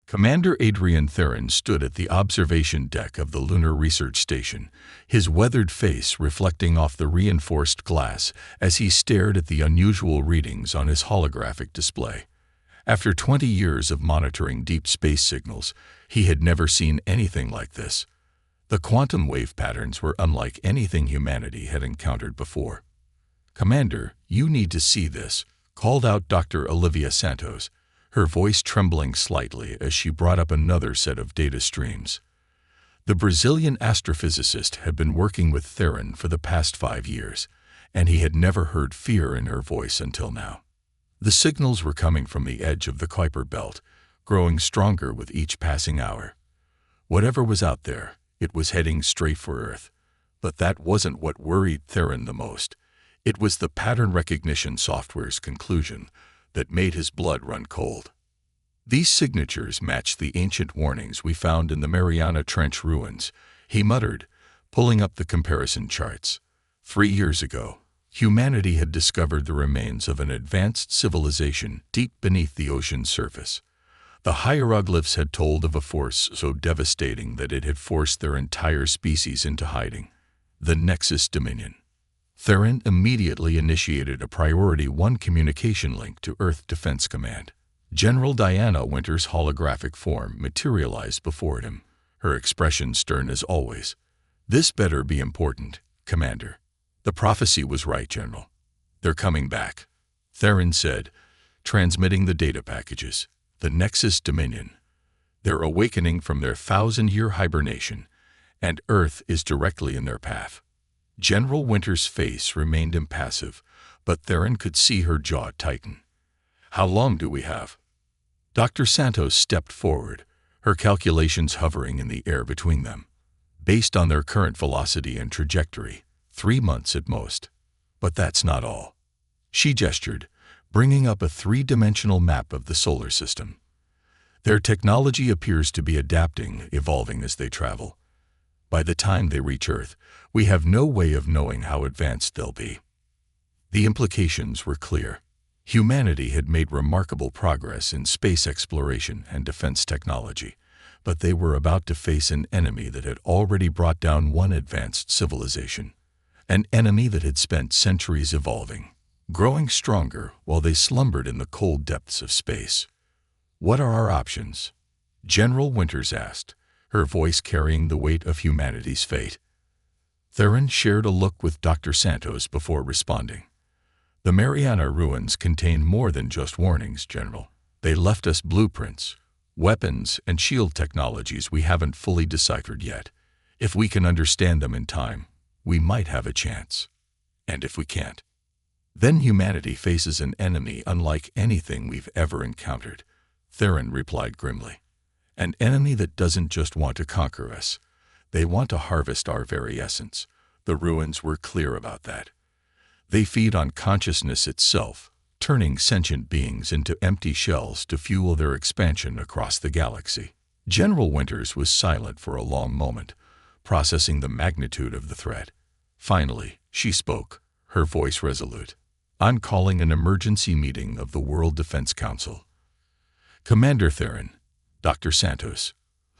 Commander Adrian Theron stood at the observation deck of the Lunar Research Station, his weathered face reflecting off the reinforced glass as he stared at the unusual readings on his holographic display. After 20 years of monitoring deep space signals, he had never seen anything like this. The quantum wave patterns were unlike anything humanity had encountered before. "Commander, you need to see this," called out Dr. Olivia Santos, her voice trembling slightly as she brought up another set of data streams. The Brazilian astrophysicist had been working with Theron for the past 5 years, and he had never heard fear in her voice until now. The signals were coming from the edge of the Kuiper belt, growing stronger with each passing hour. Whatever was out there, it was heading straight for Earth. But that wasn't what worried Theron the most. It was the pattern recognition software's conclusion that made his blood run cold. "These signatures match the ancient warnings we found in the Mariana Trench ruins," he muttered, pulling up the comparison charts. 3 years ago, humanity had discovered the remains of an advanced civilization deep beneath the ocean's surface. The hieroglyphs had told of a force so devastating that it had forced their entire species into hiding: the Nexus Dominion. Theron immediately initiated a Priority 1 communication link to Earth Defense Command. General Diana Winter's holographic form materialized before him, her expression stern as always. "This better be important, Commander." "The prophecy was right, General. They're coming back," Theron said, transmitting the data packages. "The Nexus Dominion. They're awakening from their 1,000-year hibernation, and Earth is directly in their path." General Winter's face remained impassive, but Theron could see her jaw tighten. "How long do we have?" Dr. Santos stepped forward, her calculations hovering in the air between them. "Based on their current velocity and trajectory, 3 months at most. But that's not all." She gestured, bringing up a 3-dimensional map of the solar system. "Their technology appears to be adapting, evolving as they travel. By the time they reach Earth, we have no way of knowing how advanced they'll be." The implications were clear. Humanity had made remarkable progress in space exploration and defense technology, but they were about to face an enemy that had already brought down one advanced civilization, an enemy that had spent centuries evolving, growing stronger while they slumbered in the cold depths of space. "What are our options?" General Winters asked, her voice carrying the weight of humanity's fate. Theron shared a look with Dr. Santos before responding. "The Mariana ruins contain more than just warnings, General. They left us blueprints, weapons, and shield technologies we haven't fully deciphered yet. If we can understand them in time, we might have a chance. And if we can't, then humanity faces an enemy unlike anything we've ever encountered," Theron replied grimly. "An enemy that doesn't just want to conquer us. They want to harvest our very essence." The ruins were clear about that. "They feed on consciousness itself, turning sentient beings into empty shells to fuel their expansion across the galaxy." General Winters was silent for a long moment, processing the magnitude of the threat. Finally, she spoke, her voice resolute. "I'm calling an emergency meeting of the World Defense Council. Commander Theron, Dr. Santos,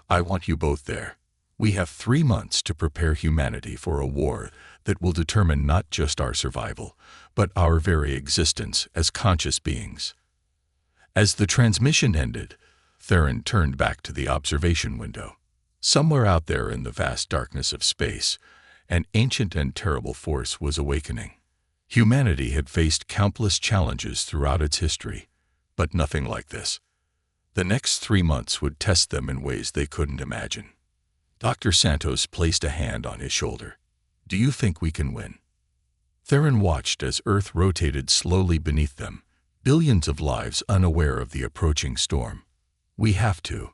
I want you both there. We have 3 months to prepare humanity for a war that will determine not just our survival, but our very existence as conscious beings." As the transmission ended, Theron turned back to the observation window. Somewhere out there in the vast darkness of space, an ancient and terrible force was awakening. Humanity had faced countless challenges throughout its history, but nothing like this. The next 3 months would test them in ways they couldn't imagine. Dr. Santos placed a hand on his shoulder. "Do you think we can win?" Theron watched as Earth rotated slowly beneath them, billions of lives unaware of the approaching storm. "We have to.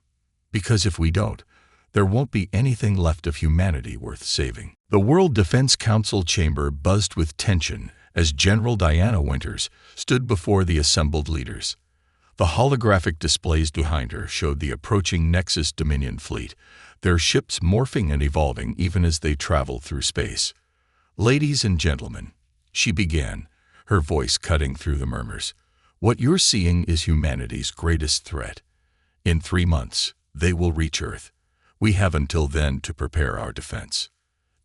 Because if we don't, there won't be anything left of humanity worth saving." The World Defense Council chamber buzzed with tension as General Diana Winters stood before the assembled leaders. The holographic displays behind her showed the approaching Nexus Dominion fleet, their ships morphing and evolving even as they traveled through space. "Ladies and gentlemen," she began, her voice cutting through the murmurs, "what you're seeing is humanity's greatest threat. In 3 months, they will reach Earth. We have until then to prepare our defense."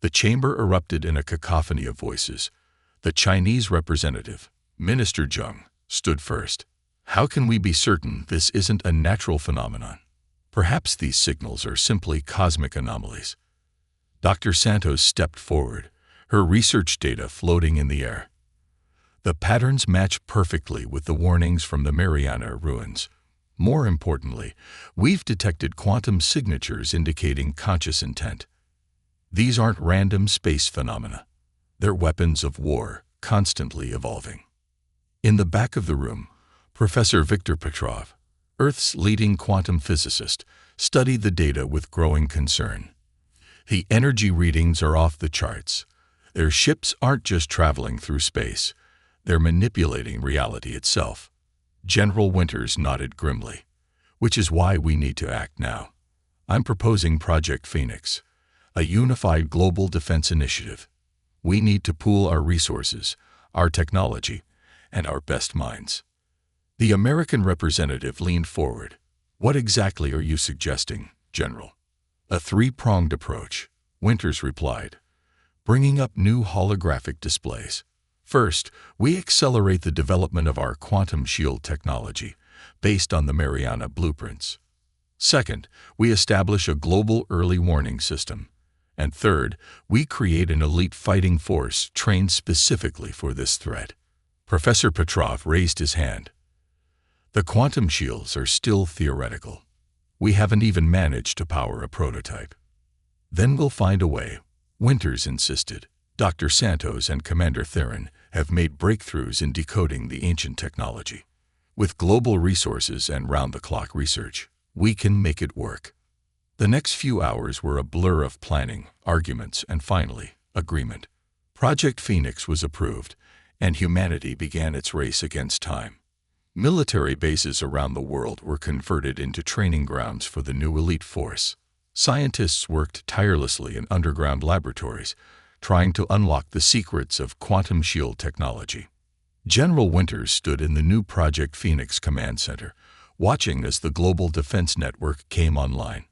The chamber erupted in a cacophony of voices. The Chinese representative, Minister Zheng, stood first. "How can we be certain this isn't a natural phenomenon? Perhaps these signals are simply cosmic anomalies." Dr. Santos stepped forward, her research data floating in the air. The patterns match perfectly with the warnings from the Mariana ruins. More importantly, we've detected quantum signatures indicating conscious intent. These aren't random space phenomena. They're weapons of war, constantly evolving. In the back of the room, Professor Viktor Petrov, Earth's leading quantum physicist, studied the data with growing concern. The energy readings are off the charts. Their ships aren't just traveling through space. They're manipulating reality itself. General Winters nodded grimly. "Which is why we need to act now. I'm proposing Project Phoenix, a unified global defense initiative. We need to pool our resources, our technology, and our best minds." The American representative leaned forward. "What exactly are you suggesting, General?" "A three-pronged approach," Winters replied, bringing up new holographic displays. "First, we accelerate the development of our quantum shield technology, based on the Mariana blueprints. Second, we establish a global early warning system. And third, we create an elite fighting force trained specifically for this threat." Professor Petrov raised his hand. "The quantum shields are still theoretical. We haven't even managed to power a prototype." "Then we'll find a way," Winters insisted. "Dr. Santos and Commander Theron have made breakthroughs in decoding the ancient technology. With global resources and round-the-clock research, we can make it work." The next few hours were a blur of planning, arguments, and finally, agreement. Project Phoenix was approved, and humanity began its race against time. Military bases around the world were converted into training grounds for the new elite force. Scientists worked tirelessly in underground laboratories, trying to unlock the secrets of quantum shield technology. General Winters stood in the new Project Phoenix command center, watching as the global defense network came online.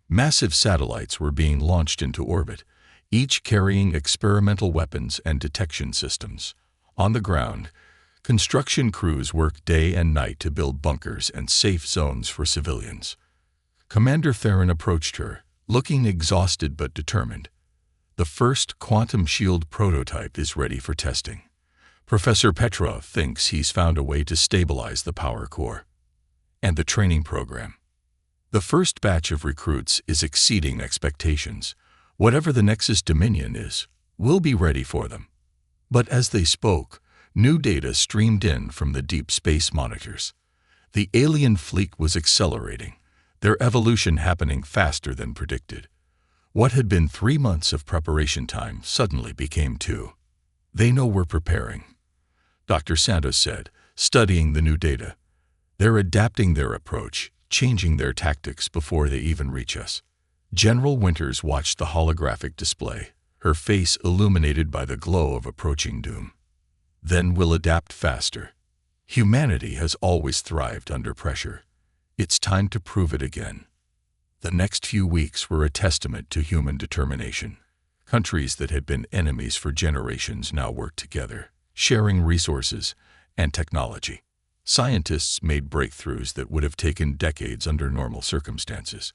Massive satellites were being launched into orbit, each carrying experimental weapons and detection systems. On the ground, construction crews worked day and night to build bunkers and safe zones for civilians. Commander Theron approached her, looking exhausted but determined. "The first quantum shield prototype is ready for testing. Professor Petrov thinks he's found a way to stabilize the power core. And the training program. The first batch of recruits is exceeding expectations. Whatever the Nexus Dominion is, we'll be ready for them." But as they spoke, new data streamed in from the deep space monitors. The alien fleet was accelerating, their evolution happening faster than predicted. What had been 3 months of preparation time suddenly became 2. "They know we're preparing," Dr. Santos said, studying the new data. "They're adapting their approach, changing their tactics before they even reach us." General Winters watched the holographic display, her face illuminated by the glow of approaching doom. "Then we'll adapt faster. Humanity has always thrived under pressure. It's time to prove it again." The next few weeks were a testament to human determination. Countries that had been enemies for generations now worked together, sharing resources and technology. Scientists made breakthroughs that would have taken decades under normal circumstances.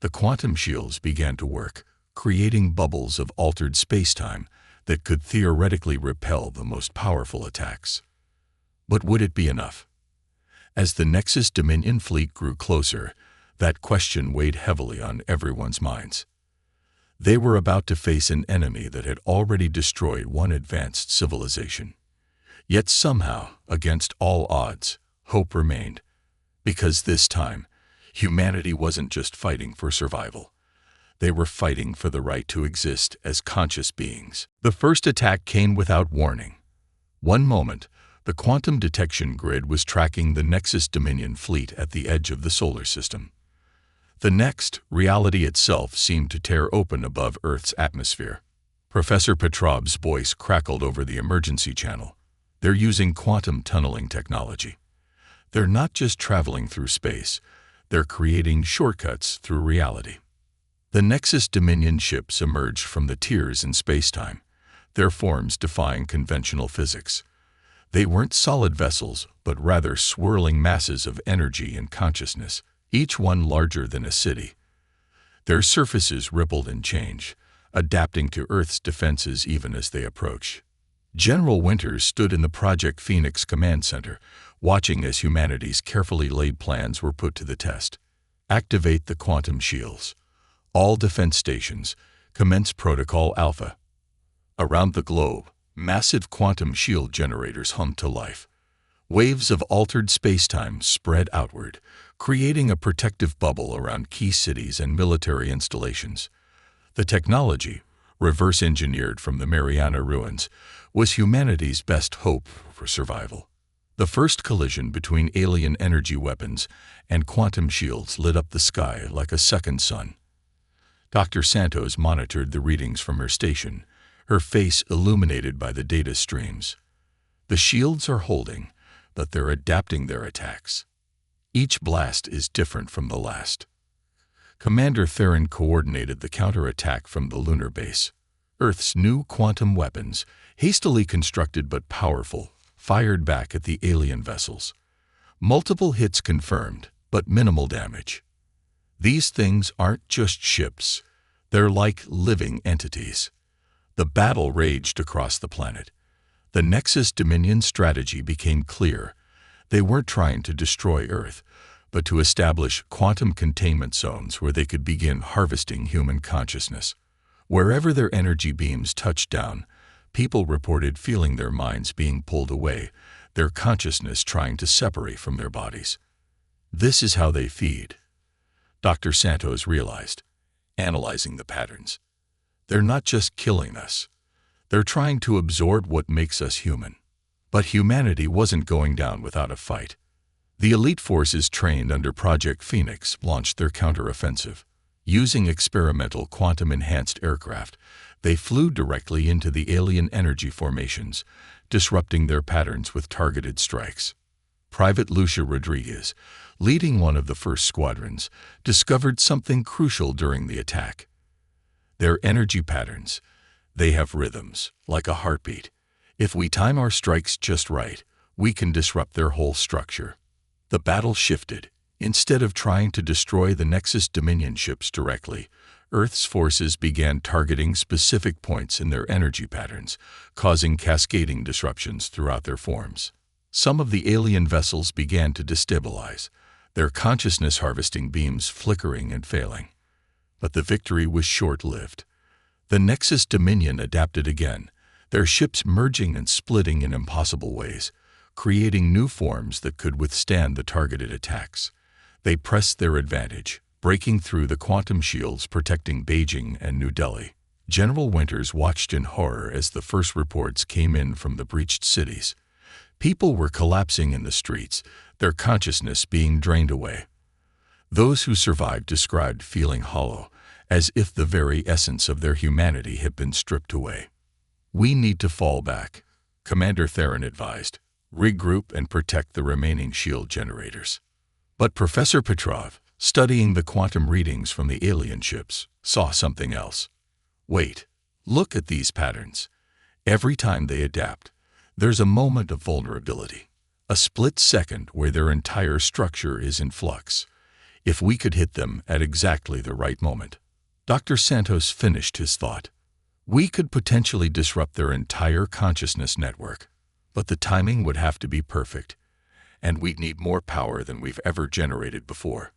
The quantum shields began to work, creating bubbles of altered space-time that could theoretically repel the most powerful attacks. But would it be enough? As the Nexus Dominion fleet grew closer, that question weighed heavily on everyone's minds. They were about to face an enemy that had already destroyed one advanced civilization. Yet somehow, against all odds, hope remained. Because this time, humanity wasn't just fighting for survival. They were fighting for the right to exist as conscious beings. The first attack came without warning. One moment, the quantum detection grid was tracking the Nexus Dominion fleet at the edge of the solar system. The next, reality itself seemed to tear open above Earth's atmosphere. Professor Petrov's voice crackled over the emergency channel. "They're using quantum tunneling technology. They're not just traveling through space. They're creating shortcuts through reality. The Nexus Dominion ships emerged from the tiers in spacetime, their forms defying conventional physics. They weren't solid vessels, but rather swirling masses of energy and consciousness, each one larger than a city. Their surfaces rippled and changed, adapting to Earth's defenses even as they approached. General Winters stood in the Project Phoenix command center, watching as humanity's carefully laid plans were put to the test. Activate the quantum shields. All defense stations, commence Protocol Alpha. Around the globe, massive quantum shield generators hummed to life. Waves of altered spacetime spread outward, creating a protective bubble around key cities and military installations. The technology, reverse-engineered from the Mariana ruins, was humanity's best hope for survival. The first collision between alien energy weapons and quantum shields lit up the sky like a second sun. Dr. Santos monitored the readings from her station, her face illuminated by the data streams. The shields are holding, but they're adapting their attacks. Each blast is different from the last. Commander Theron coordinated the counterattack from the lunar base. Earth's new quantum weapons, hastily constructed but powerful, fired back at the alien vessels. Multiple hits confirmed, but minimal damage. These things aren't just ships. They're like living entities. The battle raged across the planet. The Nexus Dominion strategy became clear. They weren't trying to destroy Earth, but to establish quantum containment zones where they could begin harvesting human consciousness. Wherever their energy beams touched down, people reported feeling their minds being pulled away, their consciousness trying to separate from their bodies. This is how they feed. Dr. Santos realized, analyzing the patterns. They're not just killing us. They're trying to absorb what makes us human. But humanity wasn't going down without a fight. The elite forces trained under Project Phoenix launched their counteroffensive. Using experimental quantum-enhanced aircraft, they flew directly into the alien energy formations, disrupting their patterns with targeted strikes. Private Lucia Rodriguez, leading one of the first squadrons, discovered something crucial during the attack. Their energy patterns, they have rhythms, like a heartbeat. If we time our strikes just right, we can disrupt their whole structure. The battle shifted. Instead of trying to destroy the Nexus Dominion ships directly, Earth's forces began targeting specific points in their energy patterns, causing cascading disruptions throughout their forms. Some of the alien vessels began to destabilize, their consciousness harvesting beams flickering and failing. But the victory was short-lived. The Nexus Dominion adapted again, their ships merging and splitting in impossible ways, creating new forms that could withstand the targeted attacks. They pressed their advantage, breaking through the quantum shields protecting Beijing and New Delhi. General Winters watched in horror as the first reports came in from the breached cities. People were collapsing in the streets, their consciousness being drained away. Those who survived described feeling hollow, as if the very essence of their humanity had been stripped away. "We need to fall back," Commander Theron advised. "Regroup and protect the remaining shield generators." But Professor Petrov, studying the quantum readings from the alien ships, saw something else. Wait, look at these patterns. Every time they adapt, there's a moment of vulnerability, a split second where their entire structure is in flux. If we could hit them at exactly the right moment. Dr. Santos finished his thought. We could potentially disrupt their entire consciousness network, but the timing would have to be perfect, and we'd need more power than we've ever generated before.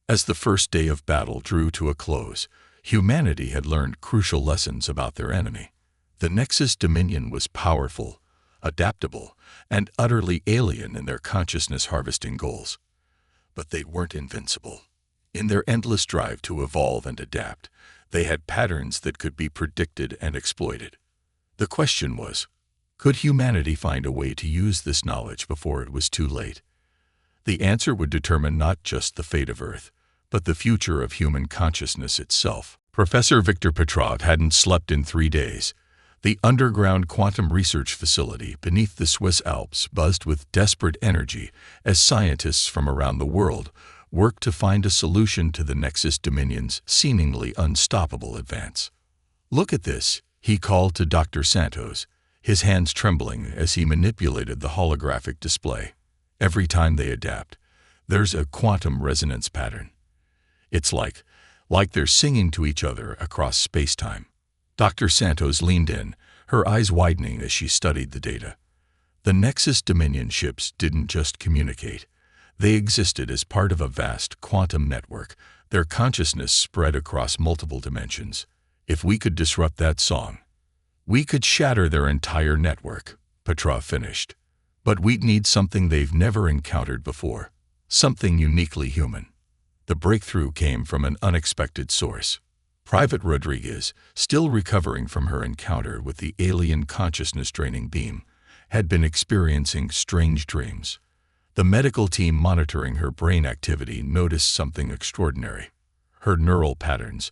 As the first day of battle drew to a close, humanity had learned crucial lessons about their enemy. The Nexus Dominion was powerful, adaptable, and utterly alien in their consciousness harvesting goals. But they weren't invincible. In their endless drive to evolve and adapt, they had patterns that could be predicted and exploited. The question was, could humanity find a way to use this knowledge before it was too late? The answer would determine not just the fate of Earth, but the future of human consciousness itself. Professor Viktor Petrov hadn't slept in 3 days. The underground quantum research facility beneath the Swiss Alps buzzed with desperate energy as scientists from around the world worked to find a solution to the Nexus Dominion's seemingly unstoppable advance. "Look at this," he called to Dr. Santos, his hands trembling as he manipulated the holographic display. "Every time they adapt, there's a quantum resonance pattern. It's like they're singing to each other across space-time." Dr. Santos leaned in, her eyes widening as she studied the data. The Nexus Dominion ships didn't just communicate. They existed as part of a vast quantum network, their consciousness spread across multiple dimensions. "If we could disrupt that song, we could shatter their entire network," Petrov finished. "But we'd need something they've never encountered before, something uniquely human." The breakthrough came from an unexpected source. Private Rodriguez, still recovering from her encounter with the alien consciousness-draining beam, had been experiencing strange dreams. The medical team monitoring her brain activity noticed something extraordinary. Her neural patterns,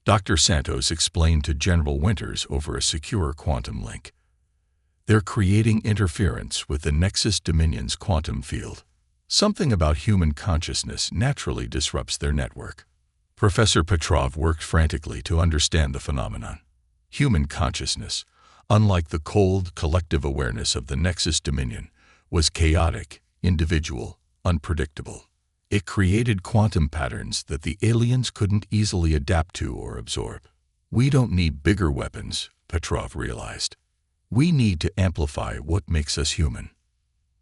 Dr. Santos explained to General Winters over a secure quantum link. "They're creating interference with the Nexus Dominion's quantum field. Something about human consciousness naturally disrupts their network." Professor Petrov worked frantically to understand the phenomenon. Human consciousness, unlike the cold, collective awareness of the Nexus Dominion, was chaotic, individual, unpredictable. It created quantum patterns that the aliens couldn't easily adapt to or absorb. "We don't need bigger weapons," Petrov realized. "We need to amplify what makes us human."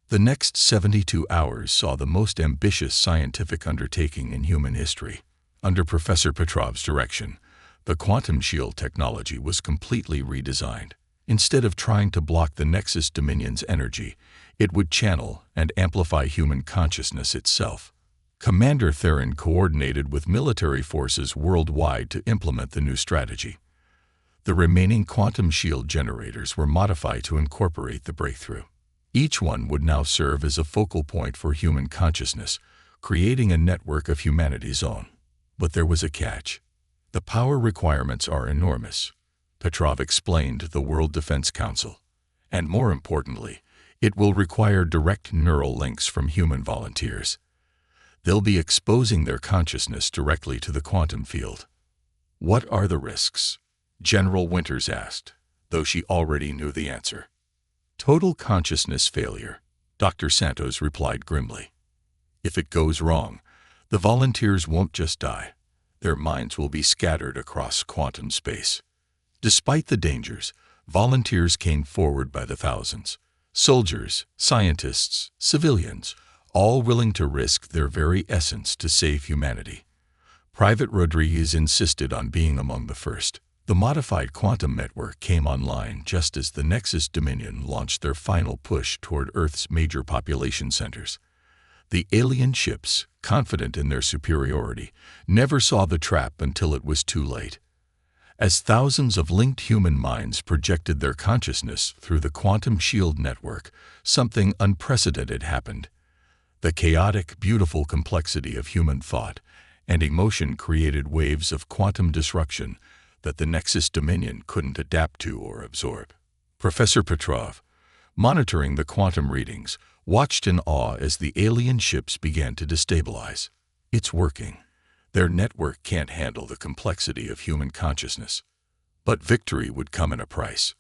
The next 72 hours saw the most ambitious scientific undertaking in human history. Under Professor Petrov's direction, the quantum shield technology was completely redesigned. Instead of trying to block the Nexus Dominion's energy, it would channel and amplify human consciousness itself. Commander Theron coordinated with military forces worldwide to implement the new strategy. The remaining quantum shield generators were modified to incorporate the breakthrough. Each one would now serve as a focal point for human consciousness, creating a network of humanity's own. But there was a catch. "The power requirements are enormous," Petrov explained to the World Defense Council. "And more importantly, it will require direct neural links from human volunteers. They'll be exposing their consciousness directly to the quantum field." "What are the risks?" General Winters asked, though she already knew the answer. "Total consciousness failure," Dr. Santos replied grimly. "If it goes wrong, the volunteers won't just die. Their minds will be scattered across quantum space." Despite the dangers, volunteers came forward by the thousands. Soldiers, scientists, civilians, all willing to risk their very essence to save humanity. Private Rodriguez insisted on being among the first. The modified quantum network came online just as the Nexus Dominion launched their final push toward Earth's major population centers. The alien ships, confident in their superiority, never saw the trap until it was too late. As thousands of linked human minds projected their consciousness through the quantum shield network, something unprecedented happened. The chaotic, beautiful complexity of human thought and emotion created waves of quantum disruption that the Nexus Dominion couldn't adapt to or absorb. Professor Petrov, monitoring the quantum readings, watched in awe as the alien ships began to destabilize. "It's working. Their network can't handle the complexity of human consciousness." But victory would come at a price.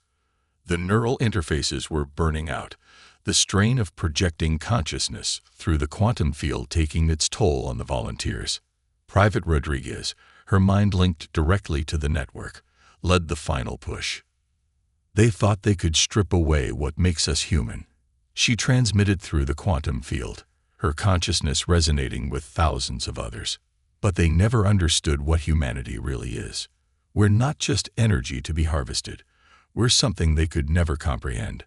The neural interfaces were burning out, the strain of projecting consciousness through the quantum field taking its toll on the volunteers. Private Rodriguez, her mind linked directly to the network, led the final push. They thought they could strip away what makes us human. She transmitted through the quantum field, her consciousness resonating with thousands of others. But they never understood what humanity really is. We're not just energy to be harvested. We're something they could never comprehend.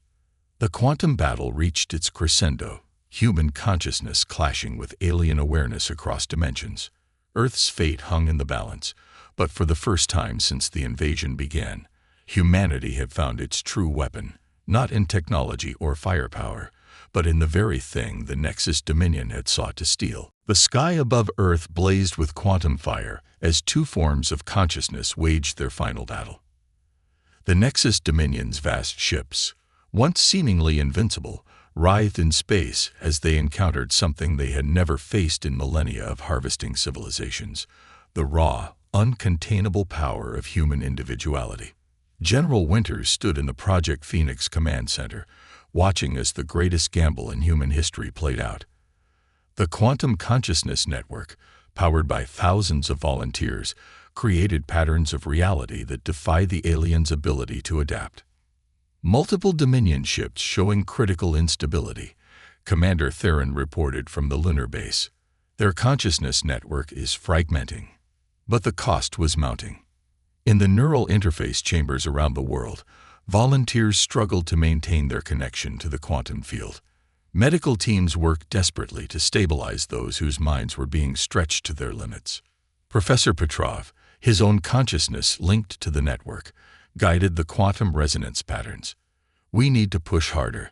The quantum battle reached its crescendo, human consciousness clashing with alien awareness across dimensions. Earth's fate hung in the balance, but for the first time since the invasion began, humanity had found its true weapon, not in technology or firepower, but in the very thing the Nexus Dominion had sought to steal. The sky above Earth blazed with quantum fire as two forms of consciousness waged their final battle. The Nexus Dominion's vast ships, once seemingly invincible, writhed in space as they encountered something they had never faced in millennia of harvesting civilizations: the raw, uncontainable power of human individuality. General Winters stood in the Project Phoenix command center, watching as the greatest gamble in human history played out. The Quantum Consciousness Network, powered by thousands of volunteers, created patterns of reality that defy the aliens' ability to adapt. Multiple Dominion ships showing critical instability, Commander Theron reported from the lunar base. Their consciousness network is fragmenting, but the cost was mounting. In the neural interface chambers around the world, volunteers struggled to maintain their connection to the quantum field. Medical teams worked desperately to stabilize those whose minds were being stretched to their limits. Professor Petrov, his own consciousness linked to the network, guided the quantum resonance patterns. We need to push harder.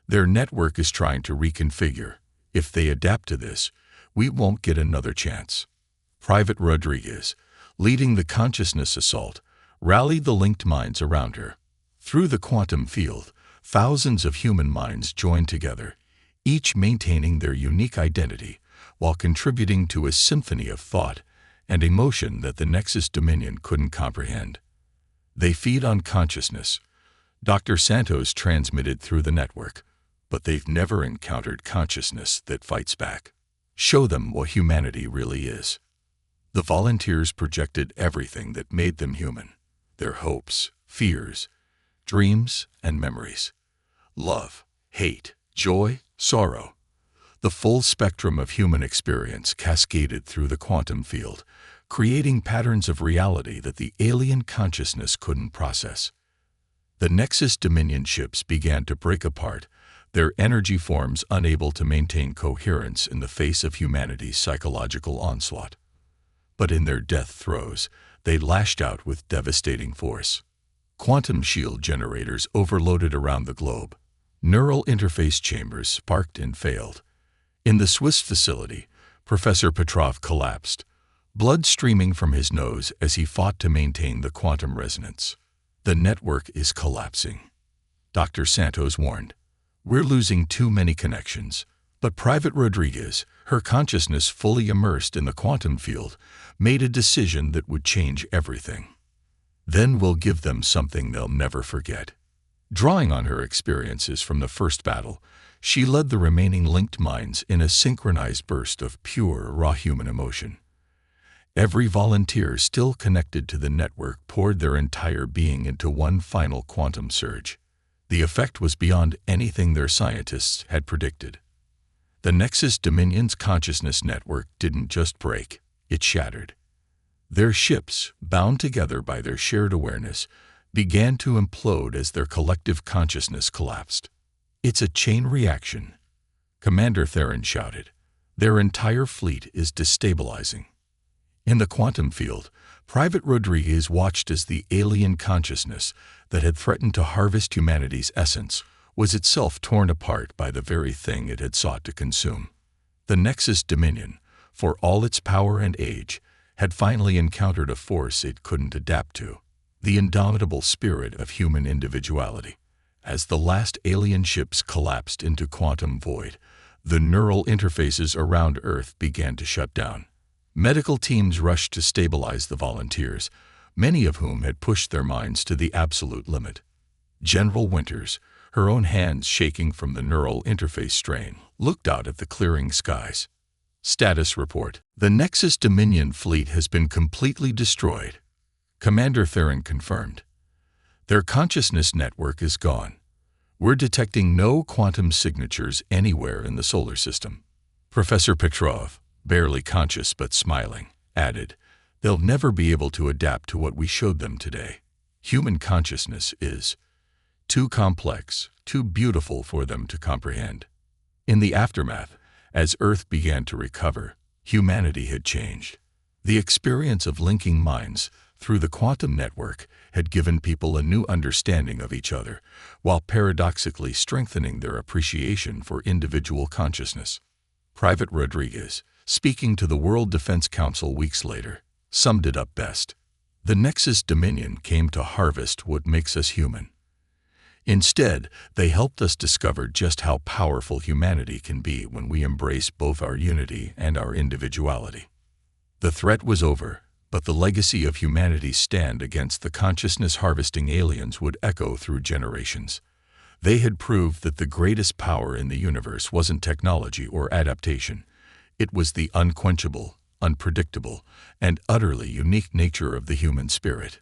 Their network is trying to reconfigure. If they adapt to this, we won't get another chance. Private Rodriguez, leading the consciousness assault, rallied the linked minds around her. Through the quantum field, thousands of human minds joined together, each maintaining their unique identity while contributing to a symphony of thought and emotion that the Nexus Dominion couldn't comprehend. They feed on consciousness, Dr. Santos transmitted through the network, but they've never encountered consciousness that fights back. Show them what humanity really is. The volunteers projected everything that made them human: their hopes, fears, dreams, and memories. Love, hate, joy, sorrow. The full spectrum of human experience cascaded through the quantum field, creating patterns of reality that the alien consciousness couldn't process. The Nexus Dominion ships began to break apart, their energy forms unable to maintain coherence in the face of humanity's psychological onslaught. But in their death throes, they lashed out with devastating force. Quantum shield generators overloaded around the globe. Neural interface chambers sparked and failed. In the Swiss facility, Professor Petrov collapsed, blood streaming from his nose as he fought to maintain the quantum resonance. The network is collapsing, Dr. Santos warned. We're losing too many connections. But Private Rodriguez, her consciousness fully immersed in the quantum field, made a decision that would change everything. Then we'll give them something they'll never forget. Drawing on her experiences from the first battle, she led the remaining linked minds in a synchronized burst of pure, raw human emotion. Every volunteer still connected to the network poured their entire being into one final quantum surge. The effect was beyond anything their scientists had predicted. The Nexus Dominion's consciousness network didn't just break, it shattered. Their ships, bound together by their shared awareness, began to implode as their collective consciousness collapsed. It's a chain reaction, Commander Theron shouted. Their entire fleet is destabilizing. In the quantum field, Private Rodriguez watched as the alien consciousness that had threatened to harvest humanity's essence was itself torn apart by the very thing it had sought to consume. The Nexus Dominion, for all its power and age, had finally encountered a force it couldn't adapt to: the indomitable spirit of human individuality. As the last alien ships collapsed into quantum void, the neural interfaces around Earth began to shut down. Medical teams rushed to stabilize the volunteers, many of whom had pushed their minds to the absolute limit. General Winters, her own hands shaking from the neural interface strain, looked out at the clearing skies. Status report: the Nexus Dominion fleet has been completely destroyed, Commander Theron confirmed. Their consciousness network is gone. We're detecting no quantum signatures anywhere in the solar system. Professor Petrov, barely conscious but smiling, added, they'll never be able to adapt to what we showed them today. Human consciousness is too complex, too beautiful for them to comprehend. In the aftermath, as Earth began to recover, humanity had changed. The experience of linking minds through the quantum network had given people a new understanding of each other, while paradoxically strengthening their appreciation for individual consciousness. Private Rodriguez, speaking to the World Defense Council weeks later, summed it up best. The Nexus Dominion came to harvest what makes us human. Instead, they helped us discover just how powerful humanity can be when we embrace both our unity and our individuality. The threat was over, but the legacy of humanity's stand against the consciousness-harvesting aliens would echo through generations. They had proved that the greatest power in the universe wasn't technology or adaptation. It was the unquenchable, unpredictable, and utterly unique nature of the human spirit.